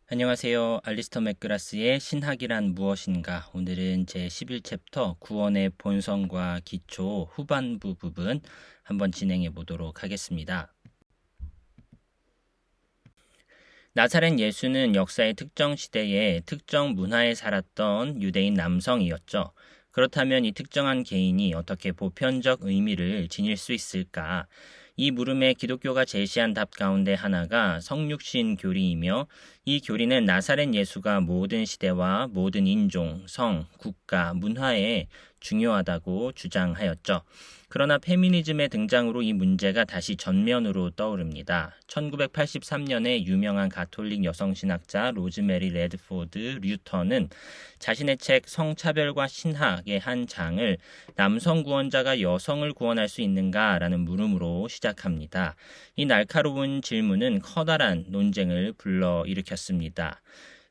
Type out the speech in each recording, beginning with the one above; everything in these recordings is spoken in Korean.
안녕하세요. 알리스터 맥그라스의 신학이란 무엇인가? 오늘은 제 11챕터 구원의 본성과 기초 후반부 부분 한번 진행해 보도록 하겠습니다. 나사렛 예수는 역사의 특정 시대에 특정 문화에 살았던 유대인 남성이었죠. 그렇다면 이 특정한 개인이 어떻게 보편적 의미를 지닐 수 있을까? 이 물음에 기독교가 제시한 답 가운데 하나가 성육신 교리이며, 이 교리는 나사렛 예수가 모든 시대와 모든 인종, 성, 국가, 문화에 중요하다고 주장하였죠. 그러나 페미니즘의 등장으로 이 문제가 다시 전면으로 떠오릅니다. 1983년에 유명한 가톨릭 여성신학자 로즈메리 레드포드 류터는 자신의 책 성차별과 신학의 한 장을 남성 구원자가 여성을 구원할 수 있는가라는 물음으로 시작합니다. 이 날카로운 질문은 커다란 논쟁을 불러일으켰습니다.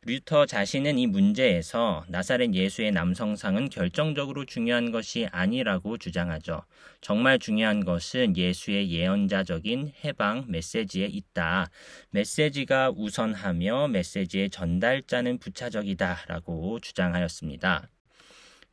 류터 자신은 이 문제에서 나사렛 예수의 남성상은 결정적으로 중요한 것이 아니라고 주장하죠. 정말 중요한 것은 예수의 예언자적인 해방 메시지에 있다. 메시지가 우선하며 메시지의 전달자는 부차적이다라고 주장하였습니다.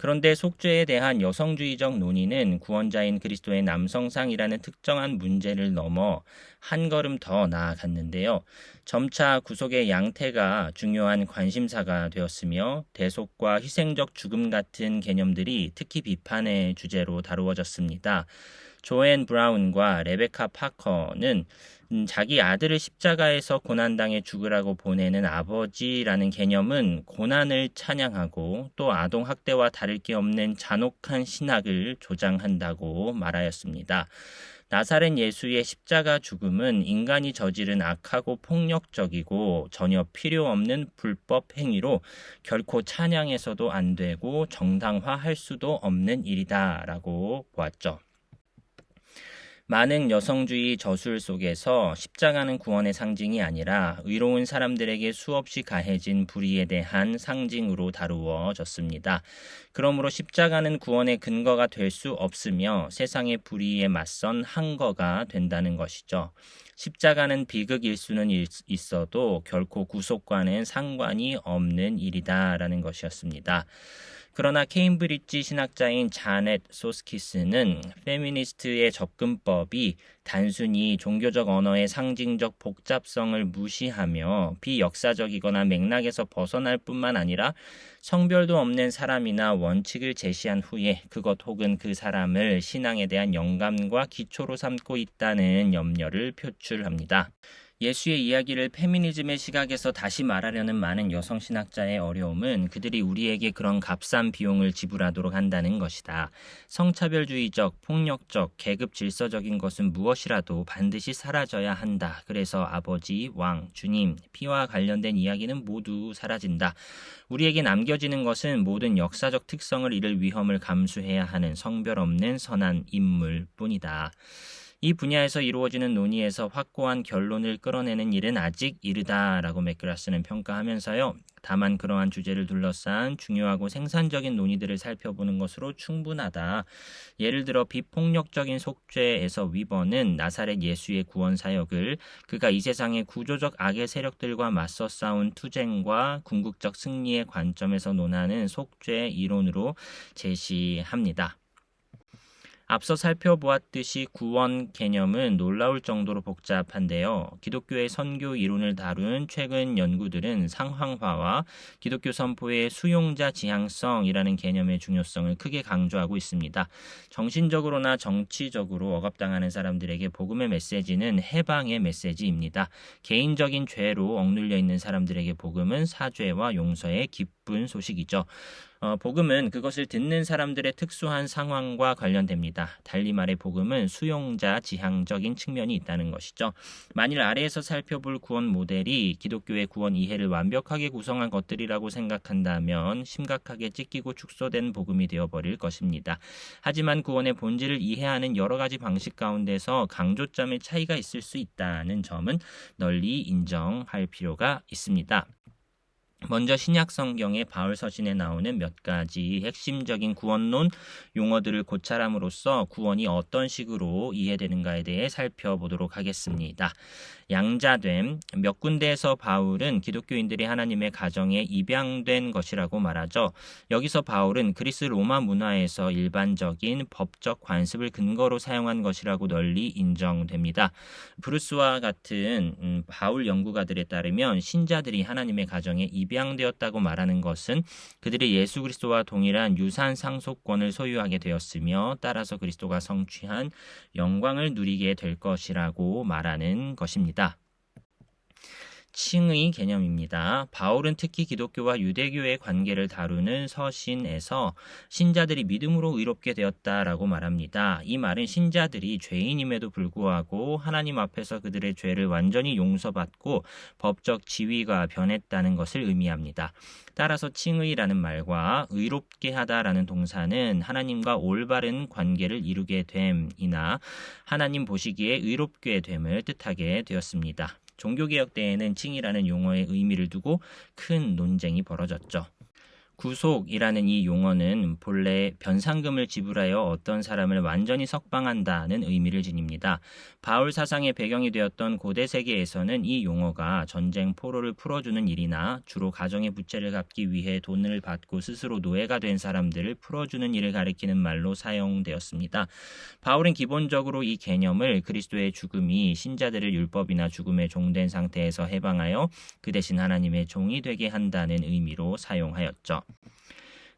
그런데 속죄에 대한 여성주의적 논의는 구원자인 그리스도의 남성상이라는 특정한 문제를 넘어 한 걸음 더 나아갔는데요. 점차 구속의 양태가 중요한 관심사가 되었으며 대속과 희생적 죽음 같은 개념들이 특히 비판의 주제로 다루어졌습니다. 조앤 브라운과 레베카 파커는 자기 아들을 십자가에서 고난당해 죽으라고 보내는 아버지라는 개념은 고난을 찬양하고 또 아동학대와 다를 게 없는 잔혹한 신학을 조장한다고 말하였습니다. 나사렛 예수의 십자가 죽음은 인간이 저지른 악하고 폭력적이고 전혀 필요 없는 불법 행위로 결코 찬양해서도 안 되고 정당화할 수도 없는 일이다라고 보았죠. 많은 여성주의 저술 속에서 십자가는 구원의 상징이 아니라 의로운 사람들에게 수없이 가해진 불의에 대한 상징으로 다루어졌습니다. 그러므로 십자가는 구원의 근거가 될 수 없으며 세상의 불의에 맞선 항거가 된다는 것이죠. 십자가는 비극일 수는 있어도 결코 구속과는 상관이 없는 일이다라는 것이었습니다. 그러나 케임브리지 신학자인 자넷 소스키스는 페미니스트의 접근법이 단순히 종교적 언어의 상징적 복잡성을 무시하며 비역사적이거나 맥락에서 벗어날 뿐만 아니라 성별도 없는 사람이나 원칙을 제시한 후에 그것 혹은 그 사람을 신앙에 대한 영감과 기초로 삼고 있다는 염려를 표출합니다. 예수의 이야기를 페미니즘의 시각에서 다시 말하려는 많은 여성 신학자의 어려움은 그들이 우리에게 그런 값싼 비용을 지불하도록 한다는 것이다. 성차별주의적, 폭력적, 계급 질서적인 것은 무엇이라도 반드시 사라져야 한다. 그래서 아버지, 왕, 주님, 피와 관련된 이야기는 모두 사라진다. 우리에게 남겨지는 것은 모든 역사적 특성을 잃을 위험을 감수해야 하는 성별 없는 선한 인물뿐이다. 이 분야에서 이루어지는 논의에서 확고한 결론을 끌어내는 일은 아직 이르다라고 맥그라스는 평가하면서요. 다만 그러한 주제를 둘러싼 중요하고 생산적인 논의들을 살펴보는 것으로 충분하다. 예를 들어 비폭력적인 속죄에서 위번은 나사렛 예수의 구원 사역을 그가 이 세상의 구조적 악의 세력들과 맞서 싸운 투쟁과 궁극적 승리의 관점에서 논하는 속죄 이론으로 제시합니다. 앞서 살펴보았듯이 구원 개념은 놀라울 정도로 복잡한데요. 기독교의 선교 이론을 다룬 최근 연구들은 상황화와 기독교 선포의 수용자 지향성이라는 개념의 중요성을 크게 강조하고 있습니다. 정신적으로나 정치적으로 억압당하는 사람들에게 복음의 메시지는 해방의 메시지입니다. 개인적인 죄로 억눌려 있는 사람들에게 복음은 사죄와 용서의 기쁜 소식이죠. 복음은 그것을 듣는 사람들의 특수한 상황과 관련됩니다. 달리 말해 복음은 수용자 지향적인 측면이 있다는 것이죠. 만일 아래에서 살펴볼 구원 모델이 기독교의 구원 이해를 완벽하게 구성한 것들이라고 생각한다면 심각하게 찢기고 축소된 복음이 되어버릴 것입니다. 하지만 구원의 본질을 이해하는 여러 가지 방식 가운데서 강조점의 차이가 있을 수 있다는 점은 널리 인정할 필요가 있습니다. 먼저 신약 성경의 바울 서신에 나오는 몇 가지 핵심적인 구원론 용어들을 고찰함으로써 구원이 어떤 식으로 이해되는가에 대해 살펴보도록 하겠습니다. 양자됨, 몇 군데에서 바울은 기독교인들이 하나님의 가정에 입양된 것이라고 말하죠. 여기서 바울은 그리스 로마 문화에서 일반적인 법적 관습을 근거로 사용한 것이라고 널리 인정됩니다. 브루스와 같은 바울 연구가들에 따르면 신자들이 하나님의 가정에 입양되었다고 말하는 것은 그들이 예수 그리스도와 동일한 유산 상속권을 소유하게 되었으며 따라서 그리스도가 성취한 영광을 누리게 될 것이라고 말하는 것입니다. 칭의 개념입니다. 바울은 특히 기독교와 유대교의 관계를 다루는 서신에서 신자들이 믿음으로 의롭게 되었다라고 말합니다. 이 말은 신자들이 죄인임에도 불구하고 하나님 앞에서 그들의 죄를 완전히 용서받고 법적 지위가 변했다는 것을 의미합니다. 따라서 칭의라는 말과 의롭게 하다라는 동사는 하나님과 올바른 관계를 이루게 됨이나 하나님 보시기에 의롭게 됨을 뜻하게 되었습니다. 종교개혁 때에는 칭의라는 용어의 의미를 두고 큰 논쟁이 벌어졌죠. 구속이라는 이 용어는 본래 변상금을 지불하여 어떤 사람을 완전히 석방한다는 의미를 지닙니다. 바울 사상의 배경이 되었던 고대 세계에서는 이 용어가 전쟁 포로를 풀어주는 일이나 주로 가정의 부채를 갚기 위해 돈을 받고 스스로 노예가 된 사람들을 풀어주는 일을 가리키는 말로 사용되었습니다. 바울은 기본적으로 이 개념을 그리스도의 죽음이 신자들을 율법이나 죽음에 종된 상태에서 해방하여 그 대신 하나님의 종이 되게 한다는 의미로 사용하였죠.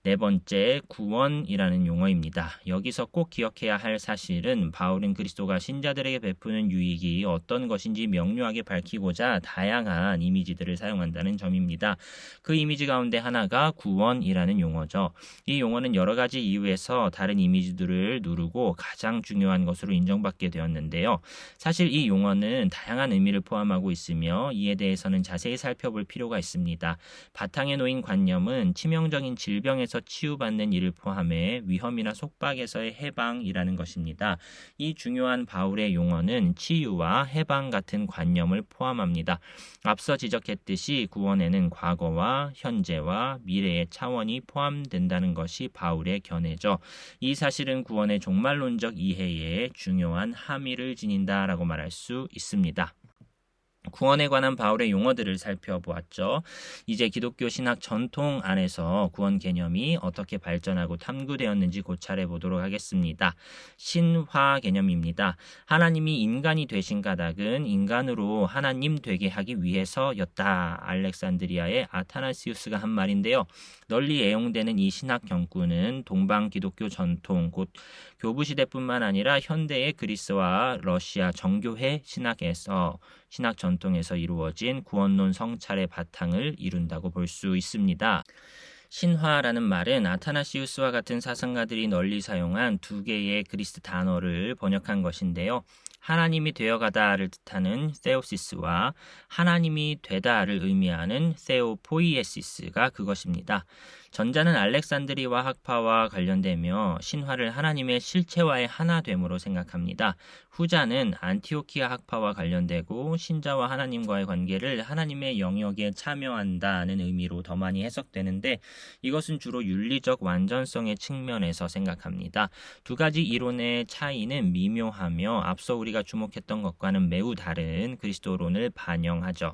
네 번째, 구원이라는 용어입니다. 여기서 꼭 기억해야 할 사실은 바울은 그리스도가 신자들에게 베푸는 유익이 어떤 것인지 명료하게 밝히고자 다양한 이미지들을 사용한다는 점입니다. 그 이미지 가운데 하나가 구원이라는 용어죠. 이 용어는 여러 가지 이유에서 다른 이미지들을 누르고 가장 중요한 것으로 인정받게 되었는데요. 사실 이 용어는 다양한 의미를 포함하고 있으며 이에 대해서는 자세히 살펴볼 필요가 있습니다. 바탕에 놓인 관념은 치명적인 질병에서 치유받는 일을 포함해 위험이나 속박에서의 해방이라는 것입니다. 이 중요한 바울의 용어는 치유와 해방 같은 관념을 포함합니다. 앞서 지적했듯이 구원에는 과거와 현재와 미래의 차원이 포함된다는 것이 바울의 견해죠. 이 사실은 구원의 종말론적 이해에 중요한 함의를 지닌다라고 말할 수 있습니다. 구원에 관한 바울의 용어들을 살펴보았죠. 이제 기독교 신학 전통 안에서 구원 개념이 어떻게 발전하고 탐구되었는지 고찰해 보도록 하겠습니다. 신화 개념입니다. 하나님이 인간이 되신 까닭은 인간으로 하나님 되게 하기 위해서였다. 알렉산드리아의 아타나시우스가 한 말인데요. 널리 애용되는 이 신학 경구는 동방 기독교 전통, 곧 교부 시대뿐만 아니라 현대의 그리스와 러시아 정교회 신학 전통에서 이루어진 구원론 성찰의 바탕을 이룬다고 볼 수 있습니다. 신화라는 말은 아타나시우스와 같은 사상가들이 널리 사용한 두 개의 그리스 단어를 번역한 것인데요. 하나님이 되어가다를 뜻하는 세오시스와 하나님이 되다를 의미하는 세오포이에시스가 그것입니다. 전자는 알렉산드리아 학파와 관련되며 신화를 하나님의 실체와의 하나됨으로 생각합니다. 후자는 안티오키아 학파와 관련되고 신자와 하나님과의 관계를 하나님의 영역에 참여한다는 의미로 더 많이 해석되는데 이것은 주로 윤리적 완전성의 측면에서 생각합니다. 두 가지 이론의 차이는 미묘하며 앞서 우리가 주목했던 것과는 매우 다른 그리스도론을 반영하죠.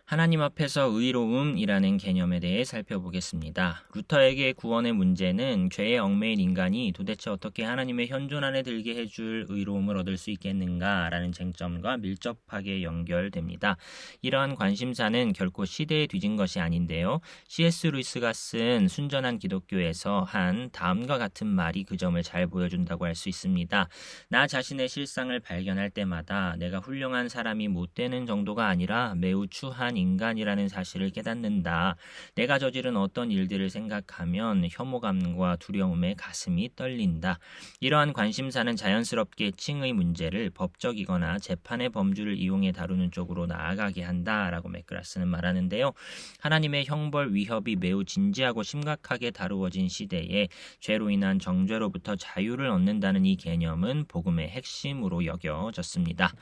하나님 앞에서 의로움이라는 개념에 대해 살펴보겠습니다. 루터에게 구원의 문제는 죄에 얽매인 인간이 도대체 어떻게 하나님의 현존 안에 들게 해줄 의로움을 얻을 수 있겠는가라는 쟁점과 밀접하게 연결됩니다. 이러한 관심사는 결코 시대에 뒤진 것이 아닌데요. C.S. 루이스가 쓴 순전한 기독교에서 한 다음과 같은 말이 그 점을 잘 보여준다고 할 수 있습니다. 나 자신의 실상을 발견할 때마다 내가 훌륭한 사람이 못 되는 정도가 아니라 매우 추한 인간이라는 사실을 깨닫는다. 내가 저지른 어떤 일들을 생각하면 혐오감과 두려움에 가슴이 떨린다. 이러한 관심사는 자연스럽게 칭의 문제를 법적이거나 재판의 범주를 이용해 다루는 쪽으로 나아가게 한다라고 맥그라스는 말하는데요. 하나님의 형벌 위협이 매우 진지하고 심각하게 다루어진 시대에 죄로 인한 정죄로부터 자유를 얻는다는 이 개념은 복음의 핵심으로 여겨졌습니다.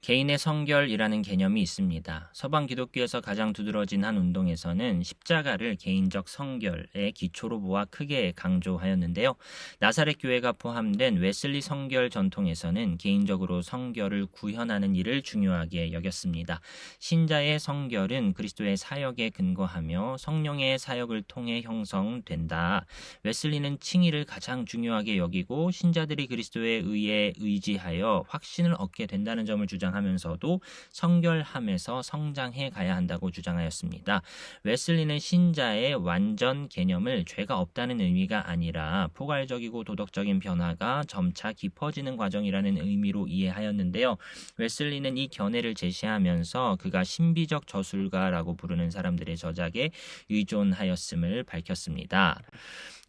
개인의 성결이라는 개념이 있습니다. 서방 기독교에서 가장 두드러진 한 운동에서는 십자가를 개인적 성결의 기초로 보아 크게 강조하였는데요. 나사렛 교회가 포함된 웨슬리 성결 전통에서는 개인적으로 성결을 구현하는 일을 중요하게 여겼습니다. 신자의 성결은 그리스도의 사역에 근거하며 성령의 사역을 통해 형성된다. 웨슬리는 칭의를 가장 중요하게 여기고 신자들이 그리스도의 의에 의지하여 확신을 얻게 된다는 점을 주장하면서도 성결함에서 성장해 가야 한다고 주장하였습니다. 웨슬리는 신자의 완전 개념을 죄가 없다는 의미가 아니라 포괄적이고 도덕적인 변화가 점차 깊어지는 과정이라는 의미로 이해하였는데요. 웨슬리는 이 견해를 제시하면서 그가 신비적 저술가라고 부르는 사람들의 저작에 의존하였음을 밝혔습니다.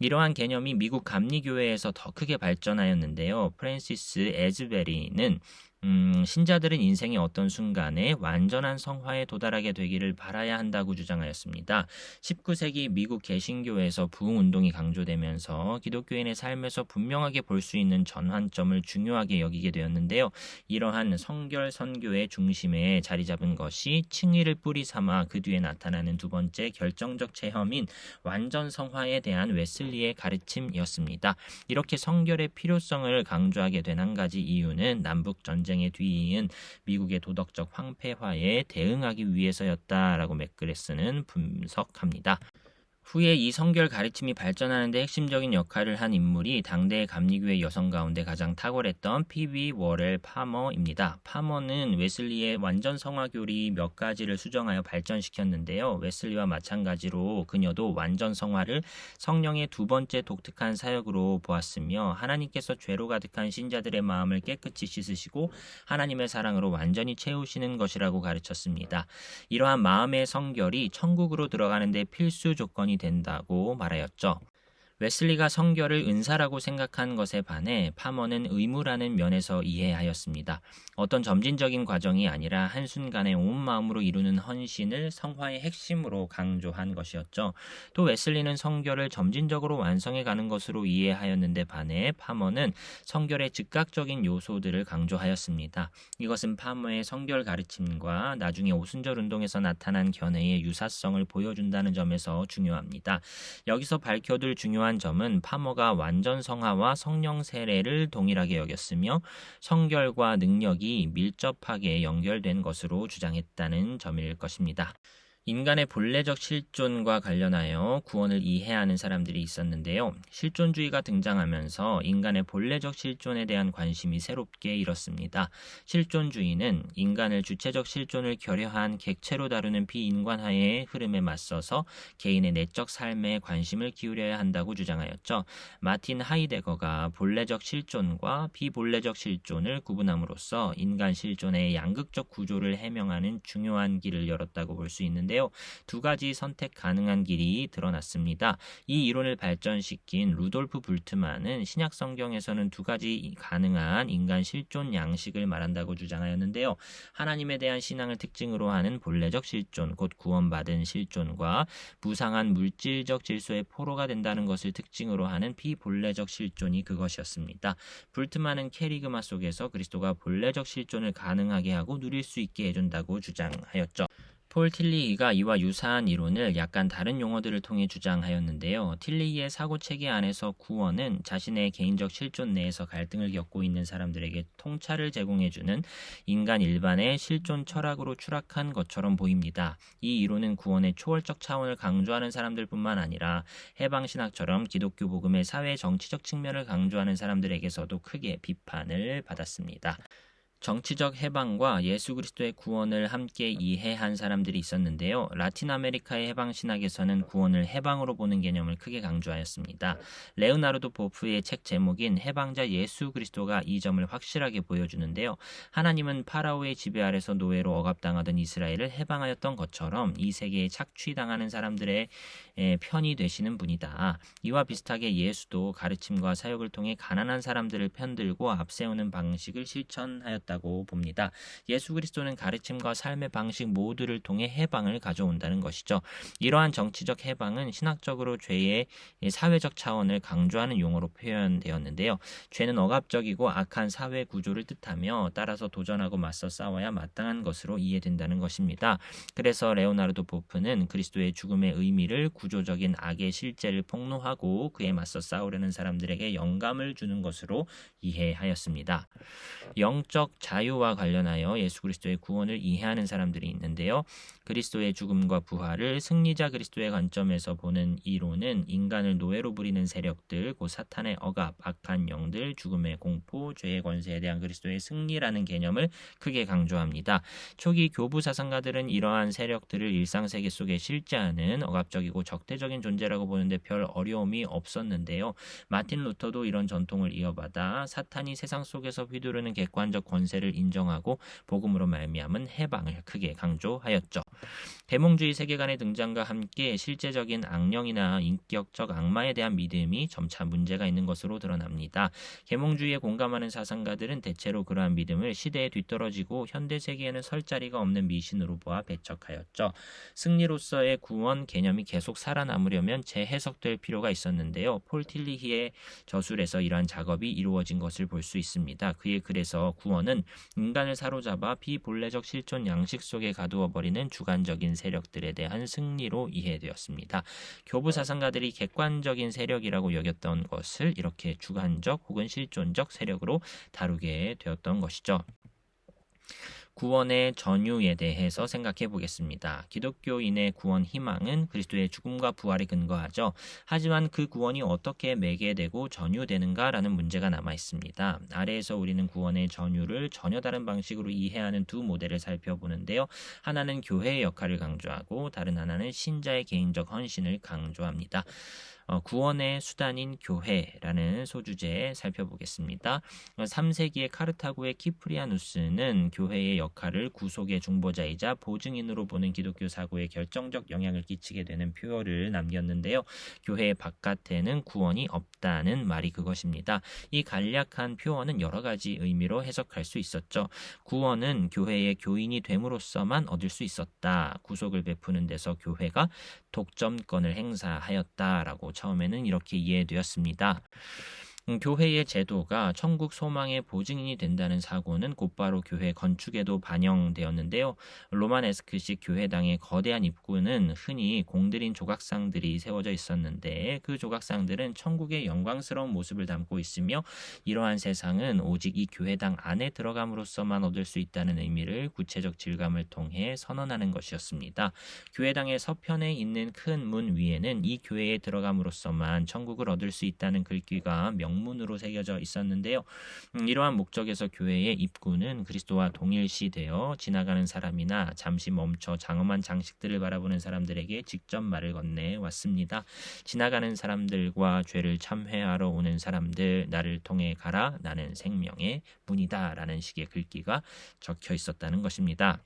이러한 개념이 미국 감리교회에서 더 크게 발전하였는데요. 프랜시스 에즈베리는 신자들은 인생의 어떤 순간에 완전한 성화에 도달하게 되기를 바라야 한다고 주장하였습니다. 19세기 미국 개신교에서 부흥운동이 강조되면서 기독교인의 삶에서 분명하게 볼 수 있는 전환점을 중요하게 여기게 되었는데요. 이러한 성결 선교의 중심에 자리 잡은 것이 칭의를 뿌리 삼아 그 뒤에 나타나는 두 번째 결정적 체험인 완전 성화에 대한 웨슬리의 가르침이었습니다. 이렇게 성결의 필요성을 강조하게 된 한 가지 이유는 남북 전쟁에 뒤이은 미국의 도덕적 황폐화에 대응하기 위해서였다라고 맥그레스는 분석합니다. 후에 이 성결 가르침이 발전하는 데 핵심적인 역할을 한 인물이 당대의 감리교회 여성 가운데 가장 탁월했던 피비 워렐 파머입니다. 파머는 웨슬리의 완전 성화 교리 몇 가지를 수정하여 발전시켰는데요. 웨슬리와 마찬가지로 그녀도 완전 성화를 성령의 두 번째 독특한 사역으로 보았으며 하나님께서 죄로 가득한 신자들의 마음을 깨끗이 씻으시고 하나님의 사랑으로 완전히 채우시는 것이라고 가르쳤습니다. 이러한 마음의 성결이 천국으로 들어가는 데 필수 조건이 된다고 말하였죠. 웨슬리가 성결을 은사라고 생각한 것에 반해 파머는 의무라는 면에서 이해하였습니다. 어떤 점진적인 과정이 아니라 한순간에 온 마음으로 이루는 헌신을 성화의 핵심으로 강조한 것이었죠. 또 웨슬리는 성결을 점진적으로 완성해 가는 것으로 이해하였는데 반해 파머는 성결의 즉각적인 요소들을 강조하였습니다. 이것은 파머의 성결 가르침과 나중에 오순절 운동에서 나타난 견해의 유사성을 보여준다는 점에서 중요합니다. 여기서 밝혀둘 중요한 점은 파머가 완전 성화와 성령 세례를 동일하게 여겼으며 성결과 능력이 밀접하게 연결된 것으로 주장했다는 점일 것입니다. 인간의 본래적 실존과 관련하여 구원을 이해하는 사람들이 있었는데요. 실존주의가 등장하면서 인간의 본래적 실존에 대한 관심이 새롭게 일었습니다. 실존주의는 인간을 주체적 실존을 결여한 객체로 다루는 비인간화의 흐름에 맞서서 개인의 내적 삶에 관심을 기울여야 한다고 주장하였죠. 마틴 하이데거가 본래적 실존과 비본래적 실존을 구분함으로써 인간 실존의 양극적 구조를 해명하는 중요한 길을 열었다고 볼 수 있는데요. 두 가지 선택 가능한 길이 드러났습니다. 이 이론을 발전시킨 루돌프 불트만은 신약 성경에서는 두 가지 가능한 인간 실존 양식을 말한다고 주장하였는데요. 하나님에 대한 신앙을 특징으로 하는 본래적 실존, 곧 구원받은 실존과 무상한 물질적 질서의 포로가 된다는 것을 특징으로 하는 비본래적 실존이 그것이었습니다. 불트만은 캐리그마 속에서 그리스도가 본래적 실존을 가능하게 하고 누릴 수 있게 해준다고 주장하였죠. 폴 틸리히가 이와 유사한 이론을 약간 다른 용어들을 통해 주장하였는데요. 틸리히의 사고체계 안에서 구원은 자신의 개인적 실존 내에서 갈등을 겪고 있는 사람들에게 통찰을 제공해주는 인간 일반의 실존 철학으로 추락한 것처럼 보입니다. 이 이론은 구원의 초월적 차원을 강조하는 사람들뿐만 아니라 해방신학처럼 기독교 복음의 사회 정치적 측면을 강조하는 사람들에게서도 크게 비판을 받았습니다. 정치적 해방과 예수 그리스도의 구원을 함께 이해한 사람들이 있었는데요. 라틴 아메리카의 해방 신학에서는 구원을 해방으로 보는 개념을 크게 강조하였습니다. 레오나르도 보프의 책 제목인 해방자 예수 그리스도가 이 점을 확실하게 보여주는데요. 하나님은 파라오의 지배 아래서 노예로 억압당하던 이스라엘을 해방하였던 것처럼 이 세계에 착취당하는 사람들의 편이 되시는 분이다. 이와 비슷하게 예수도 가르침과 사역을 통해 가난한 사람들을 편들고 앞세우는 방식을 실천하였다. 되었다고 봅니다. 예수 그리스도는 가르침과 삶의 방식 모두를 통해 해방을 가져온다는 것이죠. 이러한 정치적 해방은 신학적으로 죄의 사회적 차원을 강조하는 용어로 표현되었는데요. 죄는 억압적이고 악한 사회 구조를 뜻하며 따라서 도전하고 맞서 싸워야 마땅한 것으로 이해된다는 것입니다. 그래서 레오나르도 포프는 그리스도의 죽음의 의미를 구조적인 악의 실제를 폭로하고 그에 맞서 싸우려는 사람들에게 영감을 주는 것으로 이해하였습니다. 영적 자유와 관련하여 예수 그리스도의 구원을 이해하는 사람들이 있는데요. 그리스도의 죽음과 부활을 승리자 그리스도의 관점에서 보는 이론은 인간을 노예로 부리는 세력들, 곧 사탄의 억압, 악한 영들, 죽음의 공포, 죄의 권세에 대한 그리스도의 승리라는 개념을 크게 강조합니다. 초기 교부 사상가들은 이러한 세력들을 일상세계 속에 실제하는 억압적이고 적대적인 존재라고 보는데 별 어려움이 없었는데요. 마틴 루터도 이런 전통을 이어받아 사탄이 세상 속에서 휘두르는 객관적 권세를 인정하고 복음으로 말미암은 해방을 크게 강조하였죠. 계몽주의 세계관의 등장과 함께 실제적인 악령이나 인격적 악마에 대한 믿음이 점차 문제가 있는 것으로 드러납니다. 계몽주의에 공감하는 사상가들은 대체로 그러한 믿음을 시대에 뒤떨어지고 현대 세계에는 설 자리가 없는 미신으로 보아 배척하였죠. 승리로서의 구원 개념이 계속 살아남으려면 재해석될 필요가 있었는데요. 폴 틸리히의 저술에서 이러한 작업이 이루어진 것을 볼 수 있습니다. 그의 글에서 구원은 인간을 사로잡아 비본래적 실존 양식 속에 가두어 버리는 주관적인 세력들에 대한 승리로 이해되었습니다. 교부 사상가들이 객관적인 세력이라고 여겼던 것을 이렇게 주관적 혹은 실존적 세력으로 다루게 되었던 것이죠. 구원의 전유에 대해서 생각해 보겠습니다. 기독교인의 구원 희망은 그리스도의 죽음과 부활에 근거하죠. 하지만 그 구원이 어떻게 매개되고 전유되는가라는 문제가 남아 있습니다. 아래에서 우리는 구원의 전유를 전혀 다른 방식으로 이해하는 두 모델을 살펴보는데요. 하나는 교회의 역할을 강조하고 다른 하나는 신자의 개인적 헌신을 강조합니다. 구원의 수단인 교회라는 소주제에 살펴보겠습니다. 3세기의 카르타고의 키프리아누스는 교회의 역할을 구속의 중보자이자 보증인으로 보는 기독교 사고에 결정적 영향을 끼치게 되는 표어를 남겼는데요. 교회 바깥에는 구원이 없다는 말이 그것입니다. 이 간략한 표어는 여러 가지 의미로 해석할 수 있었죠. 구원은 교회의 교인이 됨으로써만 얻을 수 있었다. 구속을 베푸는 데서 교회가 독점권을 행사하였다라고 처음에는 이렇게 이해되었습니다. 교회의 제도가 천국 소망의 보증인이 된다는 사고는 곧바로 교회 건축에도 반영되었는데요. 로마네스크식 교회당의 거대한 입구는 흔히 공들인 조각상들이 세워져 있었는데 그 조각상들은 천국의 영광스러운 모습을 담고 있으며 이러한 세상은 오직 이 교회당 안에 들어감으로써만 얻을 수 있다는 의미를 구체적 질감을 통해 선언하는 것이었습니다. 교회당의 서편에 있는 큰 문 위에는 이 교회에 들어감으로써만 천국을 얻을 수 있다는 글귀가 문으로 새겨져 있었는데요. 이러한 목적에서 교회의 입구는 그리스도와 동일시되어 지나가는 사람이나 잠시 멈춰 장엄한 장식들을 바라보는 사람들에게 직접 말을 건네왔습니다. 지나가는 사람들과 죄를 참회하러 오는 사람들, 나를 통해 가라, 나는 생명의 문이다 라는 식의 글귀가 적혀 있었다는 것입니다.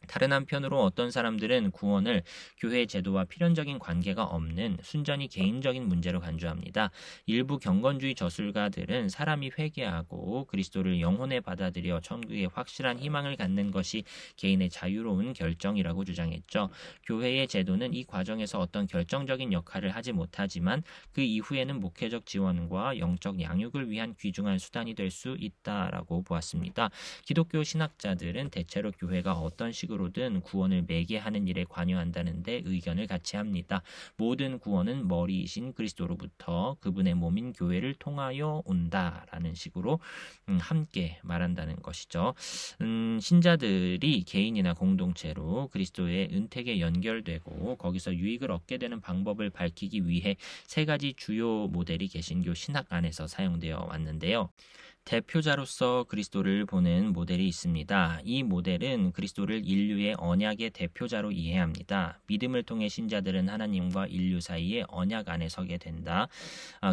다른 한편으로 어떤 사람들은 구원을 교회 제도와 필연적인 관계가 없는 순전히 개인적인 문제로 간주합니다. 일부 경건주의 저술가들은 사람이 회개하고 그리스도를 영혼에 받아들여 천국에 확실한 희망을 갖는 것이 개인의 자유로운 결정이라고 주장했죠. 교회의 제도는 이 과정에서 어떤 결정적인 역할을 하지 못하지만 그 이후에는 목회적 지원과 영적 양육을 위한 귀중한 수단이 될 수 있다라고 보았습니다. 기독교 신학자들은 대체로 교회가 어떤 식으로든 구원을 매개하는 일에 관여한다는 데 의견을 같이 합니다. 모든 구원은 머리이신 그리스도로부터 그분의 몸인 교회를 통하여 온다라는 식으로 함께 말한다는 것이죠. 신자들이 개인이나 공동체로 그리스도의 은택에 연결되고 거기서 유익을 얻게 되는 방법을 밝히기 위해 세 가지 주요 모델이 개신교 신학 안에서 사용되어 왔는데요. 대표자로서 그리스도를 보는 모델이 있습니다. 이 모델은 그리스도를 인류의 언약의 대표자로 이해합니다. 믿음을 통해 신자들은 하나님과 인류 사이의 언약 안에 서게 된다.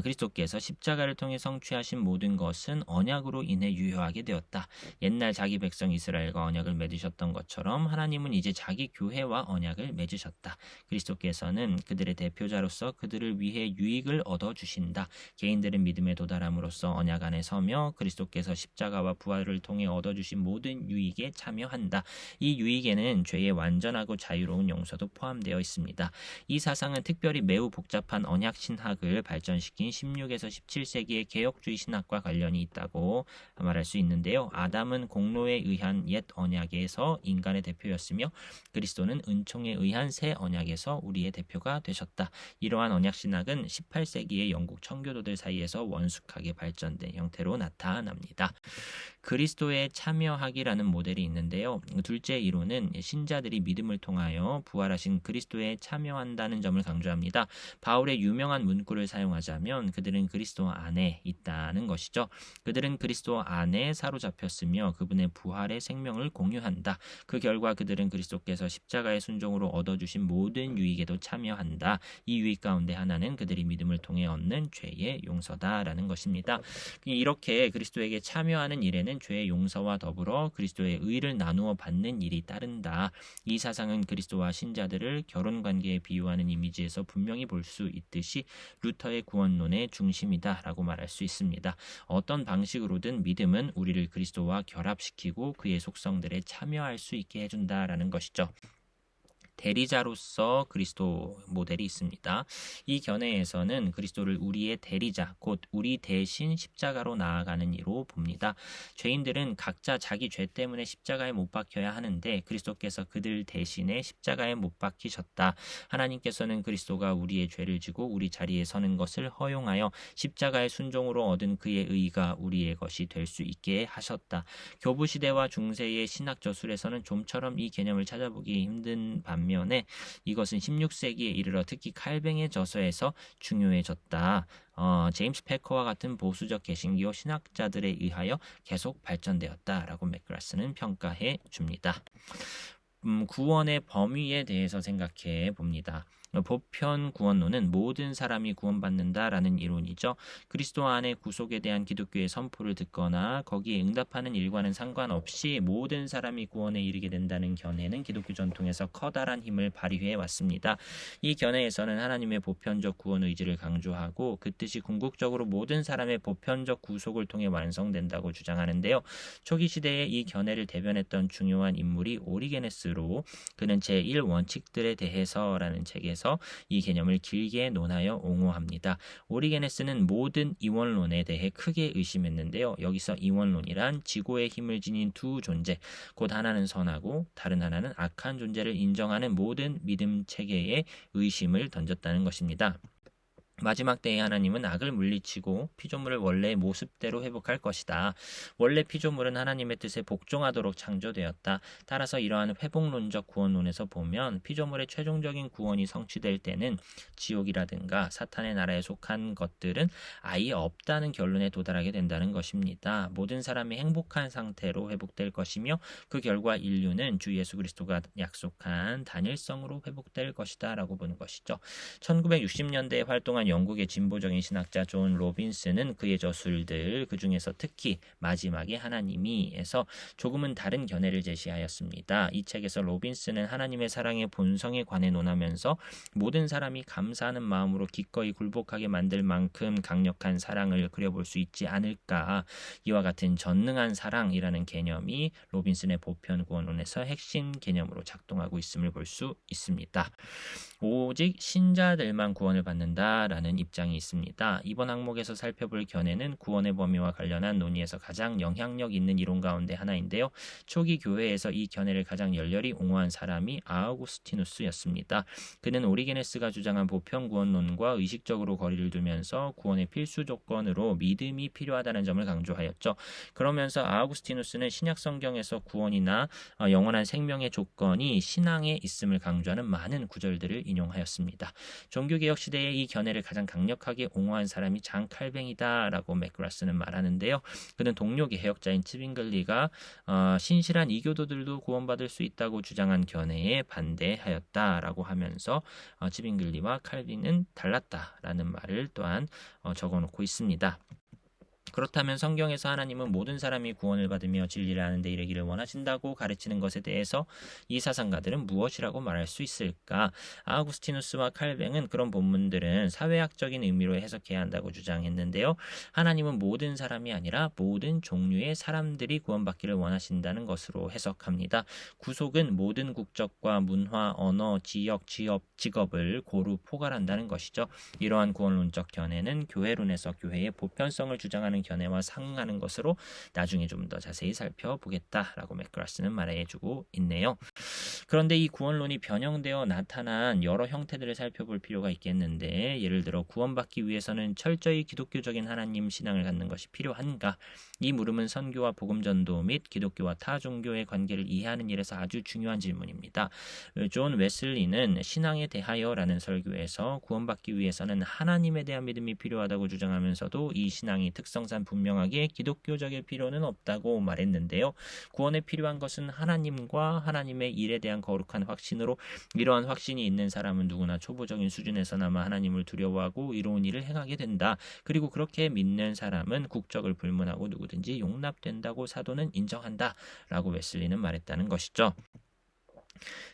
그리스도께서 십자가를 통해 성취하신 모든 것은 언약으로 인해 유효하게 되었다. 옛날 자기 백성 이스라엘과 언약을 맺으셨던 것처럼 하나님은 이제 자기 교회와 언약을 맺으셨다. 그리스도께서는 그들의 대표자로서 그들을 위해 유익을 얻어주신다. 개인들은 믿음에 도달함으로써 언약 안에 서며 그리스도께서 십자가와 부활을 통해 얻어주신 모든 유익에 참여한다. 이 유익에는 죄의 완전하고 자유로운 용서도 포함되어 있습니다. 이 사상은 특별히 매우 복잡한 언약 신학을 발전시킨 16에서 17세기의 개혁주의 신학과 관련이 있다고 말할 수 있는데요. 아담은 공로에 의한 옛 언약에서 인간의 대표였으며 그리스도는 은총에 의한 새 언약에서 우리의 대표가 되셨다. 이러한 언약 신학은 18세기의 영국 청교도들 사이에서 원숙하게 발전된 형태로 나타납니다. 그리스도에 참여하기라는 모델이 있는데요. 둘째 이론은 신자들이 믿음을 통하여 부활하신 그리스도에 참여한다는 점을 강조합니다. 바울의 유명한 문구를 사용하자면 그들은 그리스도 안에 있다는 것이죠. 그들은 그리스도 안에 사로잡혔으며 그분의 부활의 생명을 공유한다. 그 결과 그들은 그리스도께서 십자가의 순종으로 얻어주신 모든 유익에도 참여한다. 이 유익 가운데 하나는 그들이 믿음을 통해 얻는 죄의 용서다라는 것입니다. 이렇게 그리스도에게 참여하는 일에는 죄의 용서와 더불어 그리스도의 의를 나누어 받는 일이 따른다. 이 사상은 그리스도와 신자들을 결혼관계에 비유하는 이미지에서 분명히 볼 수 있듯이 루터의 구원론의 중심이다라고 말할 수 있습니다. 어떤 방식으로든 믿음은 우리를 그리스도와 결합시키고 그의 속성들에 참여할 수 있게 해준다라는 것이죠. 대리자로서 그리스도 모델이 있습니다. 이 견해에서는 그리스도를 우리의 대리자, 곧 우리 대신 십자가로 나아가는 이로 봅니다. 죄인들은 각자 자기 죄 때문에 십자가에 못 박혀야 하는데 그리스도께서 그들 대신에 십자가에 못 박히셨다. 하나님께서는 그리스도가 우리의 죄를 지고 우리 자리에 서는 것을 허용하여 십자가의 순종으로 얻은 그의 의가 우리의 것이 될 수 있게 하셨다. 교부시대와 중세의 신학 저술에서는 좀처럼 이 개념을 찾아보기 힘든 반면에 이것은 16세기에 이르러 특히 칼뱅의 저서에서 중요해졌다. 제임스 패커와 같은 보수적 개신교 신학자들에 의하여 계속 발전되었다라고 맥그라스는 평가해 줍니다. 구원의 범위에 대해서 생각해 봅니다. 보편 구원론은 모든 사람이 구원받는다라는 이론이죠. 그리스도 안의 구속에 대한 기독교의 선포를 듣거나 거기에 응답하는 일과는 상관없이 모든 사람이 구원에 이르게 된다는 견해는 기독교 전통에서 커다란 힘을 발휘해 왔습니다. 이 견해에서는 하나님의 보편적 구원 의지를 강조하고 그 뜻이 궁극적으로 모든 사람의 보편적 구속을 통해 완성된다고 주장하는데요. 초기 시대에 이 견해를 대변했던 중요한 인물이 오리게네스로 그는 제1원칙들에 대해서라는 책에서 이 개념을 길게 논하여 옹호합니다. 오리게네스는 모든 이원론에 대해 크게 의심했는데요. 여기서 이원론이란 지고의 힘을 지닌 두 존재, 곧 하나는 선하고 다른 하나는 악한 존재를 인정하는 모든 믿음 체계에 의심을 던졌다는 것입니다. 마지막 때에 하나님은 악을 물리치고 피조물을 원래의 모습대로 회복할 것이다. 원래 피조물은 하나님의 뜻에 복종하도록 창조되었다. 따라서 이러한 회복론적 구원론에서 보면 피조물의 최종적인 구원이 성취될 때는 지옥이라든가 사탄의 나라에 속한 것들은 아예 없다는 결론에 도달하게 된다는 것입니다. 모든 사람이 행복한 상태로 회복될 것이며 그 결과 인류는 주 예수 그리스도가 약속한 단일성으로 회복될 것이다 라고 보는 것이죠. 1960년대에 활동한 영국의 진보적인 신학자 존 로빈스는 그의 저술들 그 중에서 특히 마지막에 하나님이에서 조금은 다른 견해를 제시하였습니다. 이 책에서 로빈스는 하나님의 사랑의 본성에 관해 논하면서 모든 사람이 감사하는 마음으로 기꺼이 굴복하게 만들 만큼 강력한 사랑을 그려볼 수 있지 않을까. 이와 같은 전능한 사랑이라는 개념이 로빈슨의 보편 구원론에서 핵심 개념으로 작동하고 있음을 볼 수 있습니다. 오직 신자들만 구원을 받는다라는 입장이 있습니다. 이번 항목에서 살펴볼 견해는 구원의 범위와 관련한 논의에서 가장 영향력 있는 이론 가운데 하나인데요. 초기 교회에서 이 견해를 가장 열렬히 옹호한 사람이 아우구스티누스였습니다. 그는 오리게네스가 주장한 보편 구원론과 의식적으로 거리를 두면서 구원의 필수 조건으로 믿음이 필요하다는 점을 강조하였죠. 그러면서 아우구스티누스는 신약 성경에서 구원이나 영원한 생명의 조건이 신앙에 있음을 강조하는 많은 구절들을 인용하였습니다. 종교개혁 시대에 이 견해를 가장 강력하게 옹호한 사람이 장 칼뱅이다라고 맥그라스는 말하는데요. 그는 동료 개혁자인 치빙글리가 신실한 이교도들도 구원받을 수 있다고 주장한 견해에 반대하였다라고 하면서 치빙글리와 칼빈은 달랐다라는 말을 또한 적어놓고 있습니다. 그렇다면 성경에서 하나님은 모든 사람이 구원을 받으며 진리를 아는 데 이르기를 원하신다고 가르치는 것에 대해서 이 사상가들은 무엇이라고 말할 수 있을까? 아우구스티누스와 칼뱅은 그런 본문들은 사회학적인 의미로 해석해야 한다고 주장했는데요. 하나님은 모든 사람이 아니라 모든 종류의 사람들이 구원받기를 원하신다는 것으로 해석합니다. 구속은 모든 국적과 문화, 언어, 지역, 취업, 직업을 고루 포괄한다는 것이죠. 이러한 구원론적 견해는 교회론에서 교회의 보편성을 주장하는 견해와 상응하는 것으로 나중에 좀 더 자세히 살펴보겠다라고 맥그라스는 말해주고 있네요. 그런데 이 구원론이 변형되어 나타난 여러 형태들을 살펴볼 필요가 있겠는데, 예를 들어 구원받기 위해서는 철저히 기독교적인 하나님 신앙을 갖는 것이 필요한가? 이 물음은 선교와 복음전도 및 기독교와 타 종교의 관계를 이해하는 일에서 아주 중요한 질문입니다. 존 웨슬리는 신앙에 대하여라는 설교에서 구원받기 위해서는 하나님에 대한 믿음이 필요하다고 주장하면서도 이 신앙이 특성상 분명하게 기독교적일 필요는 없다고 말했는데요. 구원에 필요한 것은 하나님과 하나님의 일에 대한 거룩한 확신으로, 이러한 확신이 있는 사람은 누구나 초보적인 수준에서나마 하나님을 두려워하고 이로운 일을 행하게 된다. 그리고 그렇게 믿는 사람은 국적을 불문하고 누구든지 용납된다고 사도는 인정한다 라고 웨슬리는 말했다는 것이죠.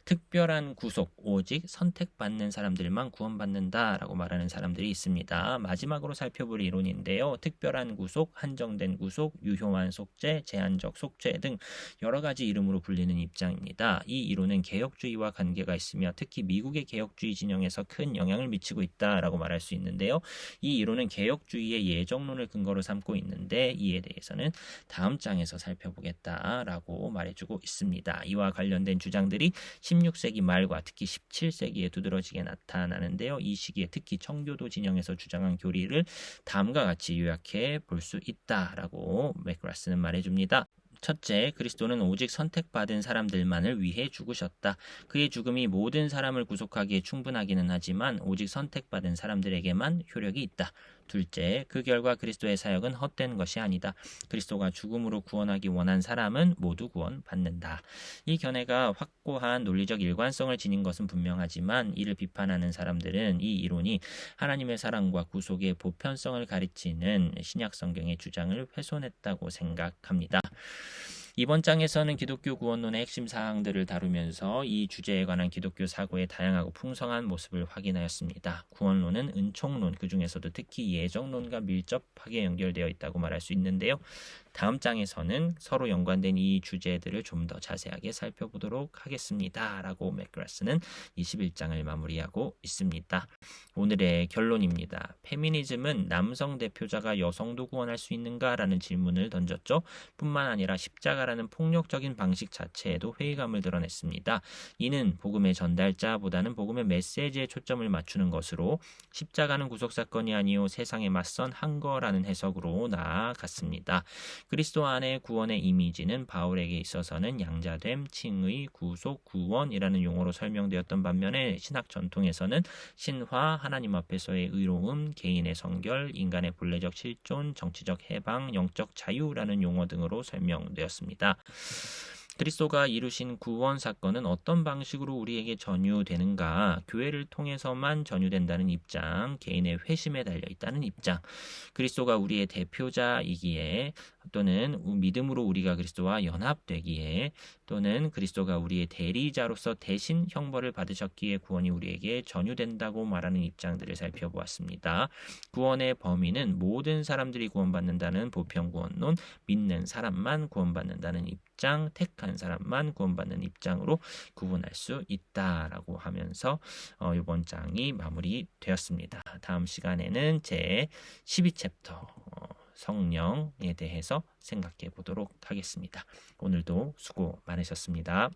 특별한 구속, 오직 선택받는 사람들만 구원받는다라고 말하는 사람들이 있습니다. 마지막으로 살펴볼 이론인데요. 특별한 구속, 한정된 구속, 유효한 속죄, 제한적 속죄 등 여러 가지 이름으로 불리는 입장입니다. 이 이론은 개혁주의와 관계가 있으며 특히 미국의 개혁주의 진영에서 큰 영향을 미치고 있다라고 말할 수 있는데요. 이 이론은 개혁주의의 예정론을 근거로 삼고 있는데, 이에 대해서는 다음 장에서 살펴보겠다라고 말해주고 있습니다. 이와 관련된 주장들이 16세기 말과 특히 17세기에 두드러지게 나타나는데요. 이 시기에 특히 청교도 진영에서 주장한 교리를 다음과 같이 요약해 볼 수 있다라고 맥그라스는 말해줍니다. 첫째, 그리스도는 오직 선택받은 사람들만을 위해 죽으셨다. 그의 죽음이 모든 사람을 구속하기에 충분하기는 하지만 오직 선택받은 사람들에게만 효력이 있다. 둘째, 그 결과 그리스도의 사역은 헛된 것이 아니다. 그리스도가 죽음으로 구원하기 원한 사람은 모두 구원받는다. 이 견해가 확고한 논리적 일관성을 지닌 것은 분명하지만, 이를 비판하는 사람들은 이 이론이 하나님의 사랑과 구속의 보편성을 가르치는 신약 성경의 주장을 훼손했다고 생각합니다. 이번 장에서는 기독교 구원론의 핵심 사항들을 다루면서 이 주제에 관한 기독교 사고의 다양하고 풍성한 모습을 확인하였습니다. 구원론은 은총론, 그 중에서도 특히 예정론과 밀접하게 연결되어 있다고 말할 수 있는데요. 다음 장에서는 서로 연관된 이 주제들을 좀 더 자세하게 살펴보도록 하겠습니다. 라고 맥그라스는 21장을 마무리하고 있습니다. 오늘의 결론입니다. 페미니즘은 남성 대표자가 여성도 구원할 수 있는가? 라는 질문을 던졌죠. 뿐만 아니라 십자가라는 폭력적인 방식 자체에도 회의감을 드러냈습니다. 이는 복음의 전달자보다는 복음의 메시지에 초점을 맞추는 것으로 십자가는 구속사건이 아니요 세상에 맞선 항거라는 해석으로 나아갔습니다. 그리스도 안의 구원의 이미지는 바울에게 있어서는 양자됨, 칭의, 구속, 구원이라는 용어로 설명되었던 반면에 신학 전통에서는 신화, 하나님 앞에서의 의로움, 개인의 성결, 인간의 본래적 실존, 정치적 해방, 영적 자유라는 용어 등으로 설명되었습니다. 그리스도가 이루신 구원 사건은 어떤 방식으로 우리에게 전유되는가? 교회를 통해서만 전유된다는 입장, 개인의 회심에 달려 있다는 입장, 그리스도가 우리의 대표자이기에 또는 믿음으로 우리가 그리스도와 연합되기에, 또는 그리스도가 우리의 대리자로서 대신 형벌을 받으셨기에 구원이 우리에게 전유된다고 말하는 입장들을 살펴보았습니다. 구원의 범위는 모든 사람들이 구원받는다는 보편구원론, 믿는 사람만 구원받는다는 입장, 택한 사람만 구원받는 입장으로 구분할 수 있다라고 하면서 이번 장이 마무리되었습니다. 다음 시간에는 제 12챕터 성령에 대해서 생각해 보도록 하겠습니다. 오늘도 수고 많으셨습니다.